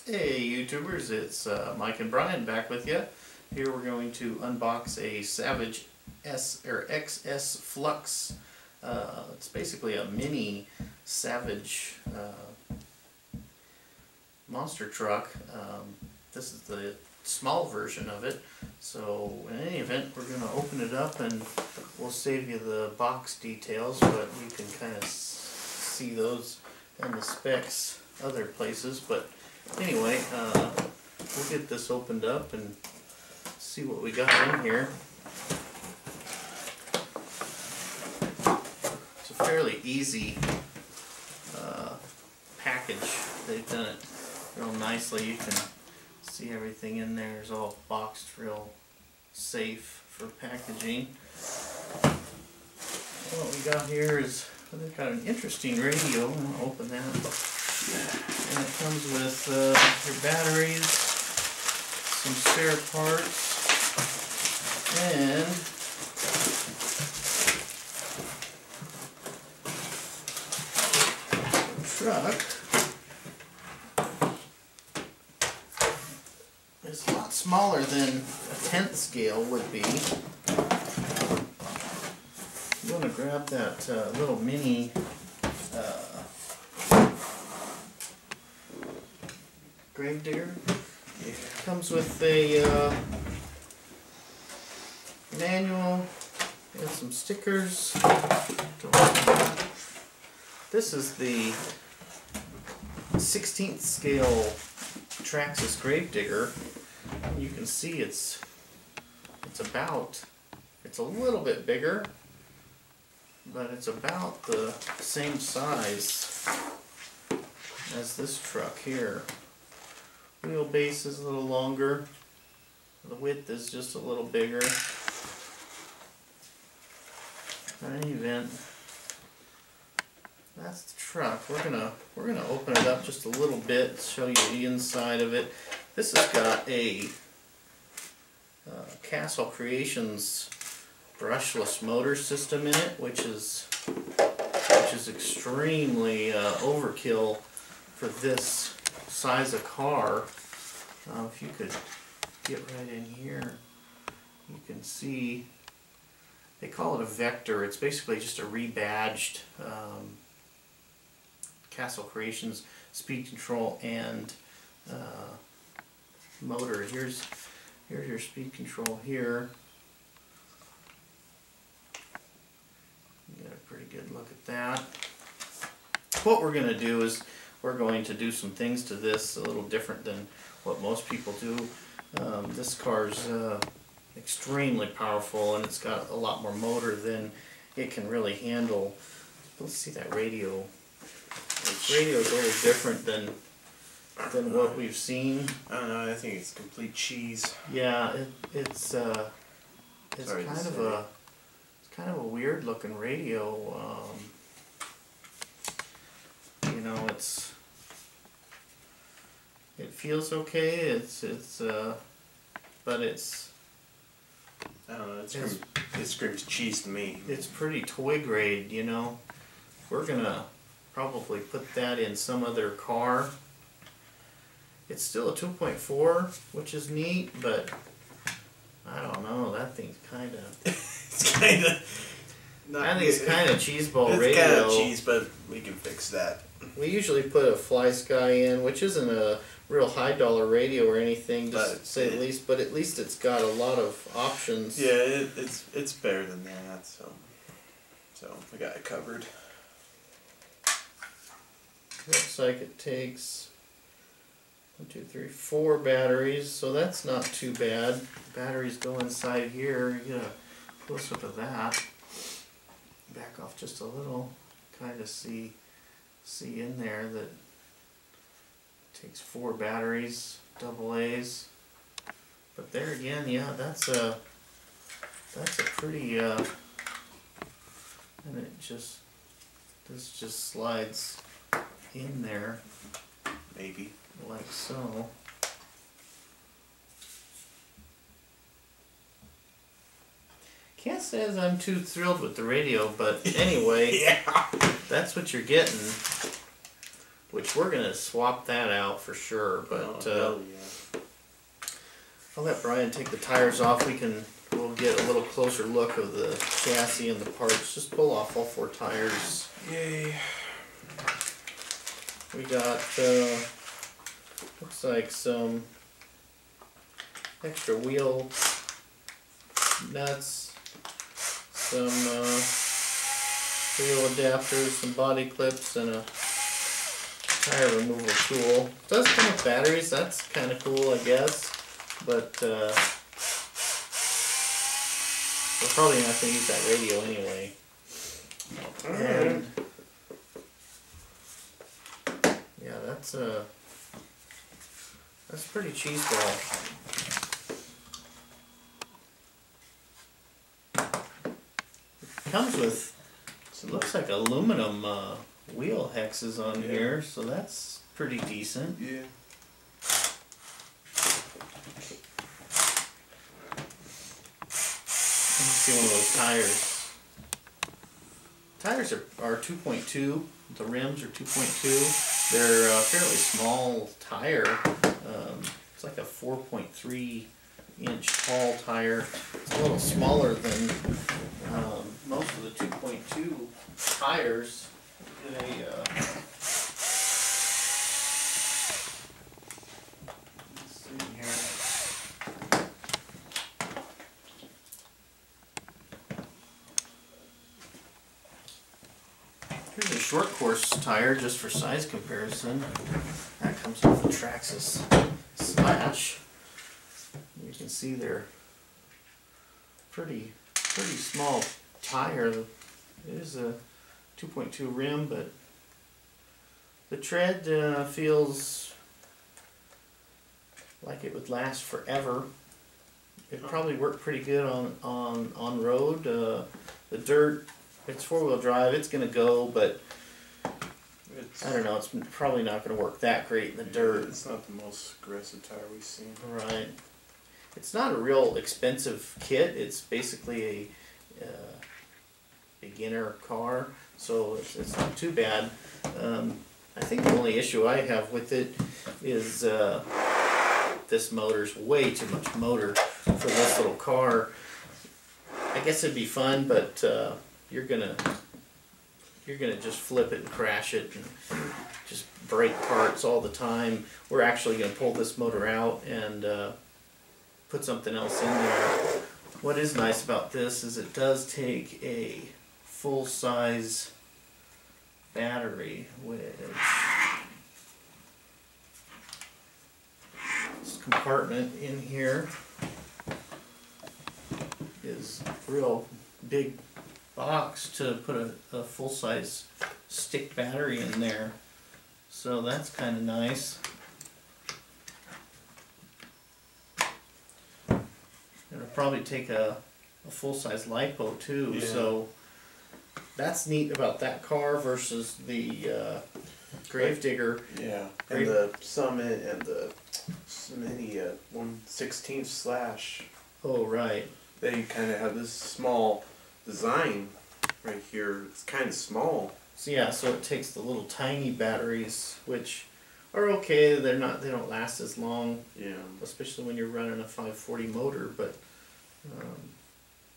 Hey YouTubers, it's Mike and Brian back with you. Here we're going to unbox a Savage XS Flux. It's basically a mini Savage monster truck. This is the small version of it. So in any event, we're going to open it up and we'll save you the box details, but you can kind of see those and the specs other places. But anyway, we'll get this opened up and see what we got in here. It's a fairly easy package. They've done it real nicely. You can see everything in there is all boxed real safe for packaging. What we got here is, they've got an interesting radio. I'm going to open that. And it comes with your batteries, some spare parts, and the truck is a lot smaller than a 10th scale would be. You want to grab that little mini gravedigger. It comes with a manual and some stickers. This is the 16th scale Traxxas gravedigger. You can see it's a little bit bigger, but it's about the same size as this truck here. Wheelbase is a little longer. The width is just a little bigger. In any event, that's the truck. We're gonna open it up just a little bit, show you the inside of it. This has got a Castle Creations brushless motor system in it, which is extremely overkill for this size of car. If you could get right in here, you can see they call it a Vector. It's basically just a rebadged Castle Creations speed control and motor. Here's your speed control here. You get a pretty good look at that. What we're going to do is we're going to do some things to this a little different than what most people do. This car's extremely powerful, and it's got a lot more motor than it can really handle. Let's see that radio. This radio is a little different than what we've seen. I don't know. I think it's complete cheese. Yeah, it's kind of a weird looking radio. You know, it feels okay. But it's I don't know. It screams cheese to me. It's pretty toy grade, you know. We're gonna probably put that in some other car. It's still a 2.4, which is neat, but I don't know. That thing's kind of. It's kind of. I think it's kind of cheeseball radio. It's kind of cheese, but we can fix that. We usually put a Fly Sky in, which isn't a real high dollar radio or anything, to say the least. But at least it's got a lot of options. Yeah, it's better than that. So we got it covered. Looks like it takes 1, 2, 3, 4 batteries, so that's not too bad. Batteries go inside here. You get a close up of that. Back off just a little, kind of see in there that it takes 4 batteries, AA. But there again, yeah, that's a pretty and this just slides in there, maybe like so. Can't say as I'm too thrilled with the radio, but anyway, yeah, that's what you're getting. which we're gonna swap that out for sure. But hell yeah. I'll let Brian take the tires off. We'll get a little closer look of the chassis and the parts. Just pull off all 4 tires. Yay. We got looks like some extra wheel nuts, some wheel adapters, some body clips, and a tire removal tool. It does come with batteries. That's kind of cool, I guess. But we're probably not going to use that radio anyway. And yeah, that's pretty cheeseball. It comes with, it looks like aluminum wheel hexes on here, so that's pretty decent. Yeah. Let me see one of those tires. Tires are 2.2. The rims are 2.2. They're a fairly small tire. It's like a 4.3 inch tall tire. It's a little smaller than most of the 2.2 tires. Let's see here. Here's a short course tire just for size comparison. That comes with the Traxxas Slash. You can see they're pretty small tire. It is a 2.2 rim, but the tread feels like it would last forever. It'd probably work pretty good on road. The dirt, it's 4-wheel drive, it's gonna go, but I don't know, it's probably not gonna work that great in the dirt. It's not the most aggressive tire we've seen. Right. It's not a real expensive kit. It's basically a beginner car, so it's not too bad. I think the only issue I have with it is this motor's way too much motor for this little car. I guess it'd be fun, but you're gonna just flip it and crash it and just break parts all the time. We're actually gonna pull this motor out and put something else in there. What is nice about this is it does take a full-size battery, which this compartment in here is a real big box to put a full-size stick battery in there, so that's kind of nice. It'll probably take a full-size LiPo too, so that's neat about that car versus the Gravedigger. Yeah, and the Summit and the Mini 1/16 Slash. Oh, right. They kind of have this small design right here. It's kind of small. So yeah, so it takes the little tiny batteries, which are okay. They don't last as long. Yeah. Especially when you're running a 540 motor. But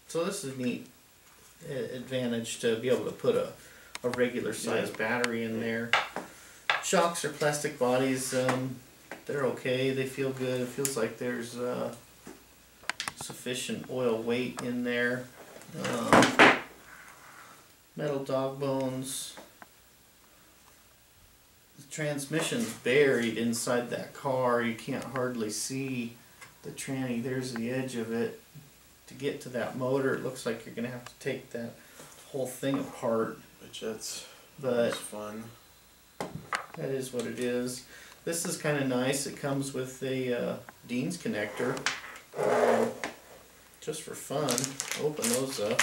so this is a neat advantage to be able to put a regular size battery in there. Shocks are plastic bodies. They're okay. They feel good. It feels like there's sufficient oil weight in there. Metal dog bones. The transmission's buried inside that car. You can't hardly see the tranny. There's the edge of it. To get to that motor, it looks like you're gonna have to take that whole thing apart. Which that's fun. That is what it is. This is kind of nice. It comes with a Dean's connector. Just for fun, open those up.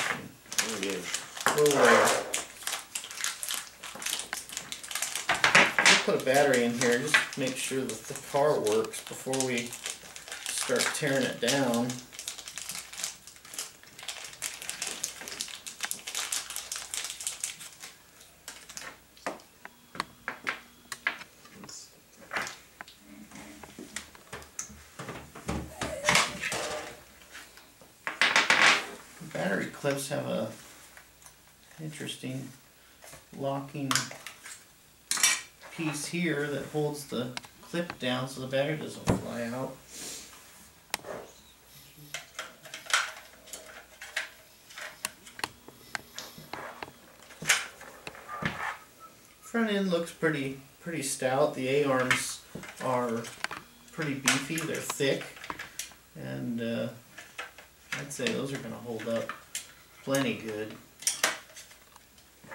Oh yeah. We'll put a battery in here, just make sure that the car works before we start tearing it down. clips have a interesting locking piece here that holds the clip down so the battery doesn't fly out. Front end looks pretty stout. The A-arms are pretty beefy, they're thick, and I'd say those are going to hold up plenty good.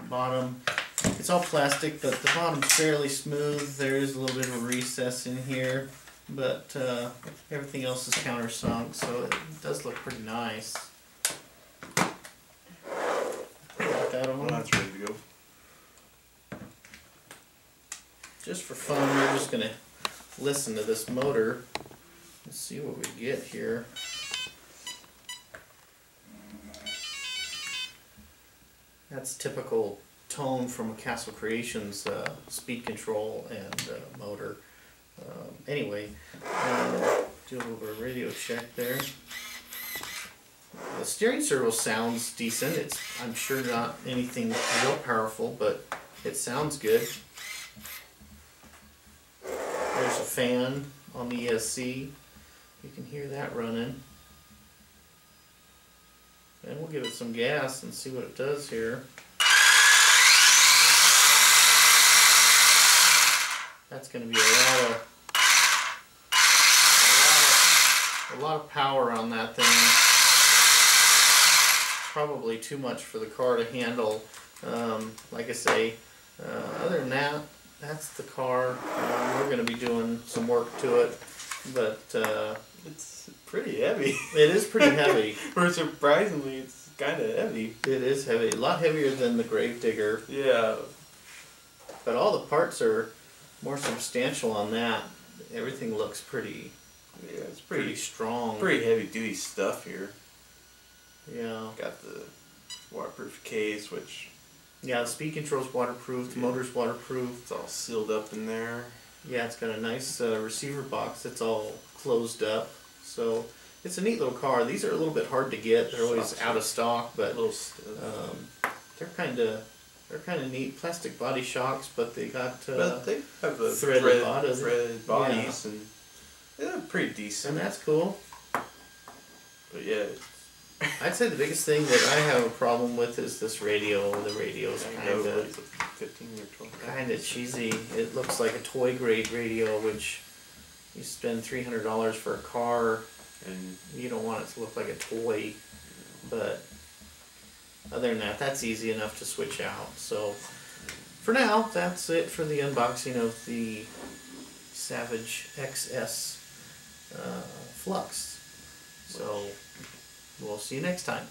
Bottom, it's all plastic, but the bottom's fairly smooth. There is a little bit of a recess in here, but everything else is countersunk, so it does look pretty nice. Put that on. Well, that's ready to go. Just for fun, we're just going to listen to this motor and see what we get here. That's typical tone from Castle Creations speed control and motor. Anyway, do a little bit of radio check there. The steering servo sounds decent. It's, I'm sure, not anything real powerful, but it sounds good. There's a fan on the ESC. You can hear that running. And we'll give it some gas and see what it does here. That's going to be a lot of power on that thing. Probably too much for the car to handle. Like I say, other than that, that's the car. We're going to be doing some work to it, but it's pretty heavy. It is pretty heavy. Surprisingly, it's kind of heavy. It is heavy. A lot heavier than the Gravedigger. Yeah. But all the parts are more substantial on that. Everything looks pretty. Yeah, it's pretty strong. Pretty heavy duty stuff here. Yeah. Got the waterproof case, which. Yeah, the speed control's waterproof, the motor's waterproof. It's all sealed up in there. Yeah, it's got a nice receiver box that's all closed up. So it's a neat little car. These are a little bit hard to get. They're always out of stock, but they're kind of neat. Plastic body shocks, but they got but they have a threaded bodies, and they're pretty decent. And that's cool. But yeah. I'd say the biggest thing that I have a problem with is this radio. The radio's kind of cheesy. It looks like a toy grade radio, which you spend $300 for a car, and you don't want it to look like a toy. But other than that, that's easy enough to switch out. So for now, that's it for the unboxing of the Savage XS Flux. So we'll see you next time.